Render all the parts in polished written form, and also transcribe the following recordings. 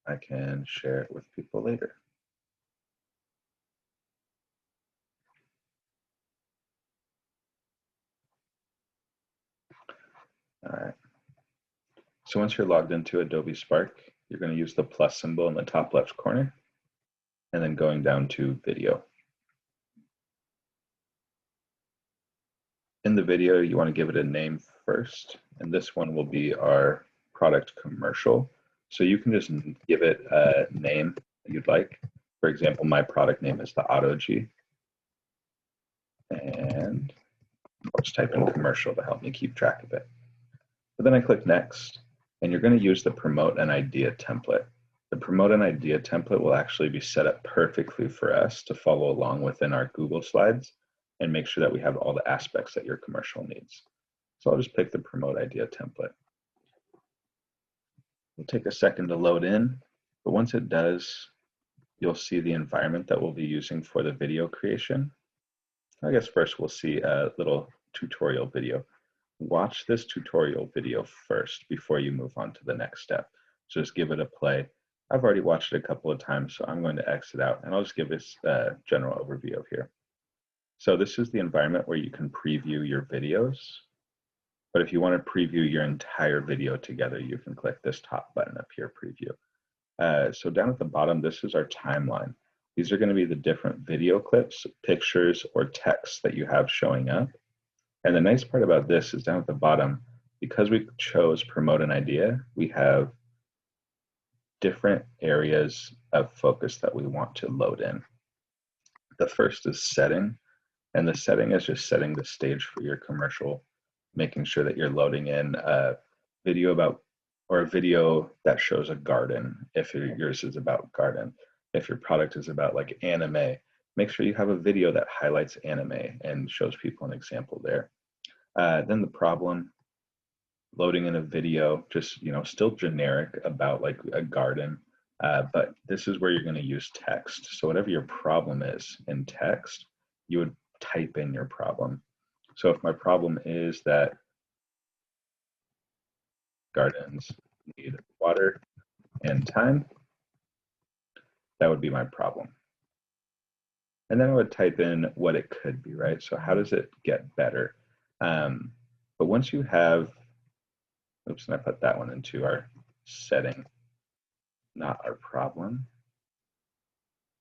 I can share it with people later. All right. So once you're logged into Adobe Spark, you're going to use the plus symbol in the top left corner and then going down to video. In the video, you want to give it a name first, and this one will be our product commercial. So you can just give it a name that you'd like. For example, my product name is the AutoG, and I'll just type in commercial to help me keep track of it. But then I click next, and you're going to use the promote an idea template. The promote an idea template will actually be set up perfectly for us to follow along within our Google Slides and make sure that we have all the aspects that your commercial needs. So I'll just pick the promote idea template. It'll take a second to load in, but once it does, you'll see the environment that we'll be using for the video creation. I guess first we'll see a little tutorial video. Watch this tutorial video first before you move on to the next step. So just give it a play. I've already watched it a couple of times, so I'm going to exit out and I'll just give this a general overview of here. So this is the environment where you can preview your videos. But if you want to preview your entire video together, you can click this top button up here, preview. So down at the bottom, this is our timeline. These are going to be the different video clips, pictures, or text that you have showing up. And the nice part about this is down at the bottom, because we chose promote an idea, we have different areas of focus that we want to load in. The first is setting, and the setting is just setting the stage for your commercial, making sure that you're loading in a video about, or a video that shows a garden, if yours is about garden. If your product is about like anime, make sure you have a video that highlights anime and shows people an example there. Then the problem, loading in a video, just, still generic about like a garden, but this is where you're going to use text. So whatever your problem is in text, you would type in your problem. So if my problem is that gardens need water and time, that would be my problem. And then I would type in what it could be, right? So how does it get better? But once you have, oops, and I put that one into our setting, not our problem.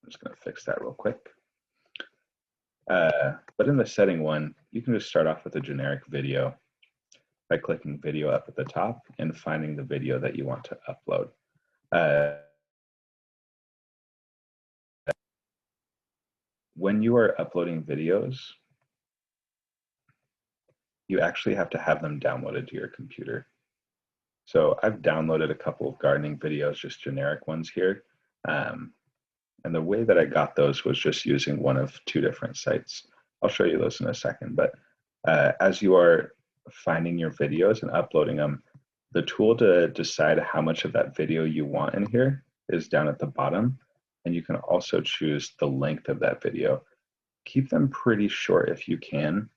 I'm just going to fix that real quick. But in the setting one, you can just start off with a generic video by clicking video up at the top and finding the video that you want to upload. When you are uploading videos, you actually have to have them downloaded to your computer. So I've downloaded a couple of gardening videos, just generic ones here. And the way that I got those was just using one of two different sites. I'll show you those in a second, but as you are finding your videos and uploading them, the tool to decide how much of that video you want in here is down at the bottom. And you can also choose the length of that video. Keep them pretty short if you can.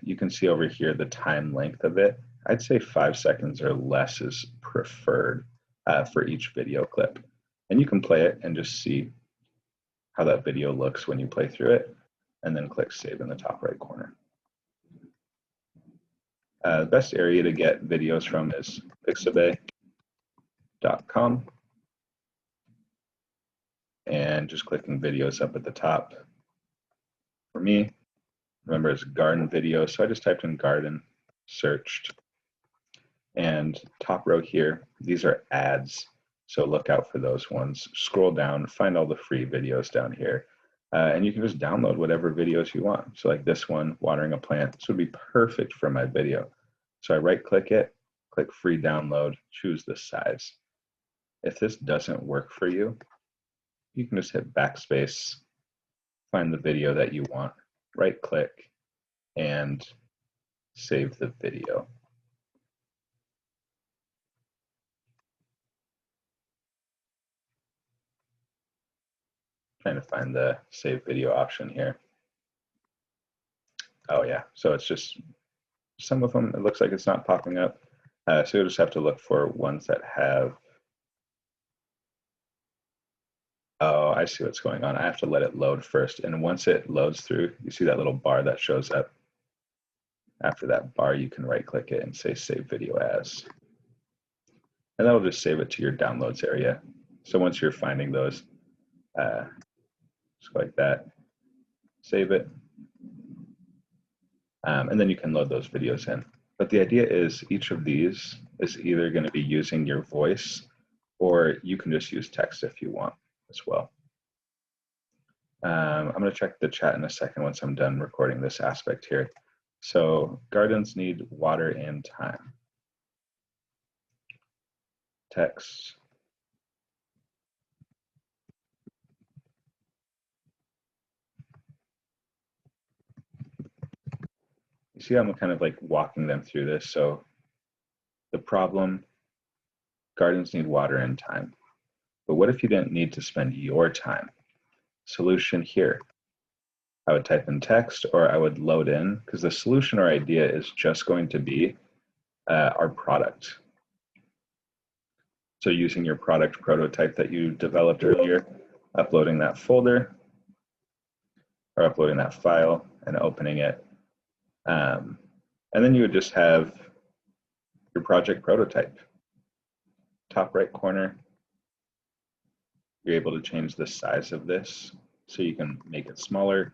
You can see over here the time length of it. I'd say 5 seconds or less is preferred for each video clip. And you can play it and just see how that video looks when you play through it, and then click save in the top right corner. The best area to get videos from is pixabay.com, and just clicking videos up at the top. For me, remember, it's garden video, so I just typed in garden, searched, and top row here, these are ads. So look out for those ones. Scroll down, find all the free videos down here. And you can just download whatever videos you want. So like this one, watering a plant, this would be perfect for my video. So I right click it, click free download, choose the size. If this doesn't work for you, you can just hit backspace, find the video that you want, right click, and save the video. Trying to find the save video option here. Oh yeah, so it's just some of them, it looks like it's not popping up. So you'll just have to look for ones that have I see what's going on. I have to let it load first. And once it loads through, you see that little bar that shows up. After that bar, you can right click it and say save video as. And that'll just save it to your downloads area. So once you're finding those, just go like that, save it. And then you can load those videos in. But the idea is each of these is either going to be using your voice, or you can just use text if you want as well. I'm going to check the chat in a second once I'm done recording this aspect here. So gardens need water and time. Text. You see, I'm kind of like walking them through this. So the problem, gardens need water and time. But what if you didn't need to spend your time? Solution here. I would type in text, or I would load in, because the solution or idea is just going to be our product. So using your product prototype that you developed earlier, uploading that folder, or uploading that file and opening it. And then you would just have your project prototype. Top right corner, you're able to change the size of this so you can make it smaller.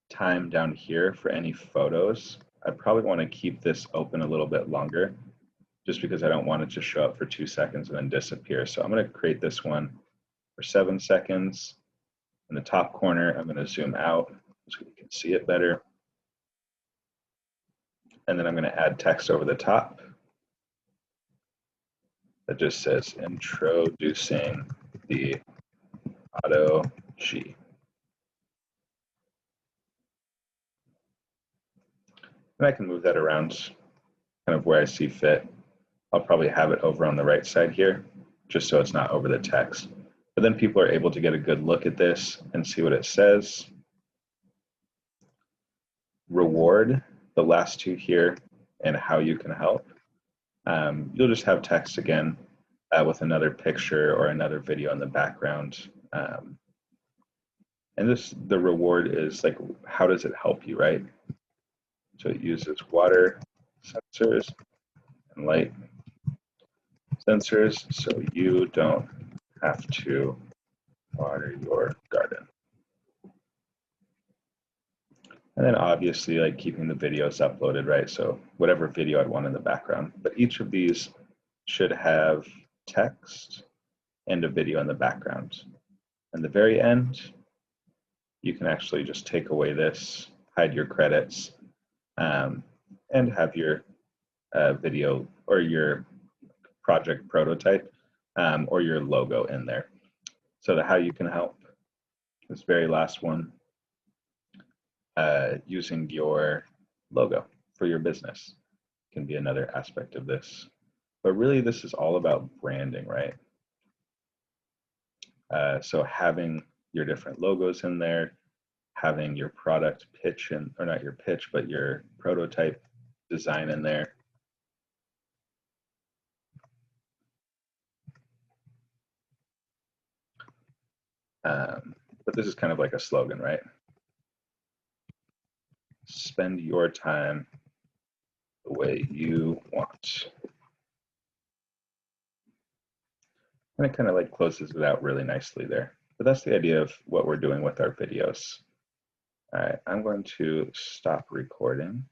Time down here for any photos. I'd probably want to keep this open a little bit longer just because I don't want it to show up for 2 seconds and then disappear. So I'm going to create this one for 7 seconds. In the top corner, I'm going to zoom out so you can see it better. And then I'm going to add text over the top that just says introducing the Auto G. And I can move that around kind of where I see fit. I'll probably have it over on the right side here, just so it's not over the text. But then people are able to get a good look at this and see what it says. Reward, the last two here, and how you can help. You'll just have text again with another picture or another video in the background. And the reward is like, how does it help you, right? So it uses water sensors and light sensors, so you don't have to water your garden. And then obviously like keeping the videos uploaded, right? So whatever video I'd want in the background, but each of these should have text and a video in the background. And the very end, you can actually just take away this, hide your credits, and have your video or your project prototype or your logo in there. So how you can help, this very last one, using your logo for your business can be another aspect of this. But really this is all about branding, right? So having your different logos in there, having your product pitch in, or not your pitch, but your prototype design in there. But this is kind of like a slogan, right? Spend your time the way you want. And it kind of like closes it out really nicely there. But that's the idea of what we're doing with our videos. All right, I'm going to stop recording.